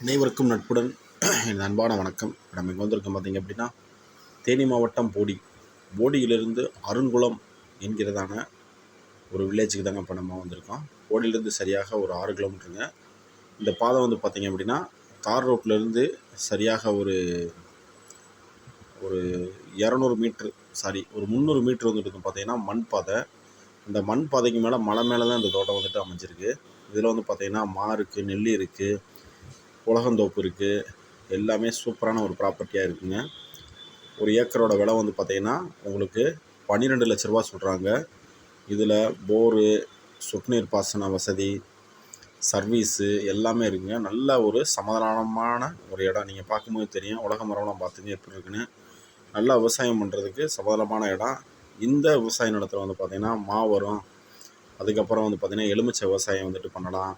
அனைவருக்கும் நட்புடன் என் அன்பான வணக்கம். நம்ம இங்கே வந்திருக்கோம் பார்த்திங்க அப்படின்னா, தேனி மாவட்டம் போடியிலிருந்து அருங்குளம் என்கிறதான ஒரு வில்லேஜுக்கு தாங்க இப்போ நம்ம வந்திருக்கோம். போடியிலேருந்து சரியாக ஒரு 6 கிலோமீட்டருங்க. இந்த பாதை வந்து பார்த்திங்க அப்படின்னா, தார் ரோட்லேருந்து சரியாக ஒரு 200 மீட்ரு ஒரு 300 மீட்ரு வந்துட்டு இருக்கும். பார்த்திங்கன்னா மண் பாதை. இந்த மண் பாதைக்கு மேலே மலை மேலே தான் இந்த தோட்டம் வந்துட்டு அமைஞ்சிருக்கு. இதில் வந்து பார்த்திங்கன்னா மா இருக்குது, நெல்லி இருக்குது, உலகந்தோப்பு இருக்குது. எல்லாமே சூப்பரான ஒரு ப்ராப்பர்ட்டியாக இருக்குங்க. ஒரு ஏக்கரோட விலை வந்து பார்த்திங்கன்னா உங்களுக்கு 12 லட்ச ரூபா சொல்கிறாங்க. இதில் போரு, சொட்டு நீர் பாசன வசதி, சர்வீஸு எல்லாமே இருக்குங்க. நல்ல ஒரு சமாதானமான ஒரு இடம். நீங்கள் பார்க்கும்போது தெரியும், உலக மரம்லாம் பார்த்துங்க எப்படி இருக்குன்னு. நல்லா விவசாயம் பண்ணுறதுக்கு சமாதானமான இடம். இந்த விவசாய நிலத்தில் வந்து பார்த்திங்கன்னா மா வரும். அதுக்கப்புறம் வந்து பார்த்திங்கன்னா எலுமிச்சை விவசாயம் வந்துட்டு பண்ணலாம்.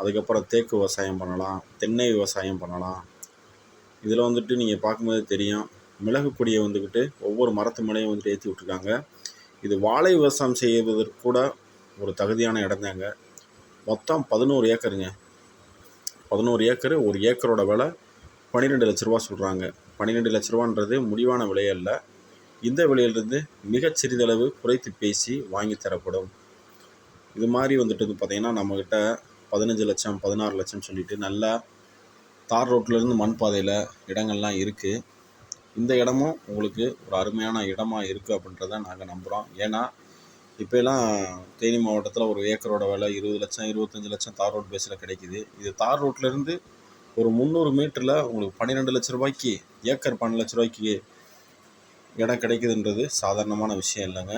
அதுக்கப்புறம் தேக்கு விவசாயம் பண்ணலாம், தென்னை விவசாயம் பண்ணலாம். இதில் வந்துட்டு நீங்கள் பார்க்கும்போது தெரியும், மிளகு கொடியை வந்துக்கிட்டு ஒவ்வொரு மரத்து மேலேயும் வந்துட்டு ஏற்றி விட்ருக்காங்க. இது வாழை விவசாயம் செய்வதற்கு கூட ஒரு தகுதியான இடம்தாங்க. மொத்தம் 11 ஏக்கருங்க. 11 ஏக்கரு. ஒரு ஏக்கரோட விலை 12 லட்ச ரூபா சொல்கிறாங்க. 12 லட்ச ரூபான்றது முடிவான விலையே இல்லை. இந்த விலையிலிருந்து மிகச் சிறிதளவு குறைத்து பேசி வாங்கி தரப்படும். இது மாதிரி வந்துட்டு பார்த்திங்கன்னா நம்மக்கிட்ட 15 லட்சம் 16 லட்சம் சொல்லிட்டு நல்லா தார் ரோட்லேருந்து மண் பாதையில் இடங்கள்லாம் இருக்குது. இந்த இடமும் உங்களுக்கு ஒரு அருமையான இடமாக இருக்குது அப்படின்றத நாங்கள் நம்புகிறோம். ஏன்னா இப்போலாம் தேனி மாவட்டத்தில் ஒரு ஏக்கரோட விலை 20 லட்சம் 25 லட்சம் தார் ரோட் பேஸில் கிடைக்கிது. இது தார் ரோட்லேருந்து ஒரு 300 மீட்டரில் உங்களுக்கு 12 லட்ச ரூபாய்க்கு, ஏக்கர் 12 லட்ச ரூபாய்க்கு இடம் கிடைக்குதுன்றது சாதாரணமான விஷயம் இல்லைங்க.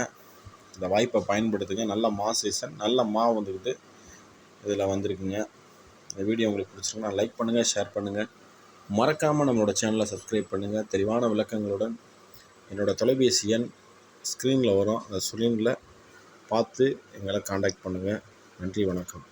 இந்த வாய்ப்பை பயன்படுத்துங்க. நல்ல மா சீசன், நல்ல மா வந்துக்கிட்டு இதில் வந்திருக்குங்க. இந்த வீடியோ உங்களுக்கு பிடிச்சிருக்குன்னா லைக் பண்ணுங்கள், ஷேர் பண்ணுங்கள். மறக்காமல் நம்மளோட சேனலை சப்ஸ்கிரைப் பண்ணுங்கள். தெளிவான விளக்கங்களுடன் என்னோடய தொலைபேசி எண் ஸ்க்ரீனில் வரும். அந்த ஸ்க்ரீனில் பார்த்து எங்களை காண்டாக்ட் பண்ணுங்கள். நன்றி, வணக்கம்.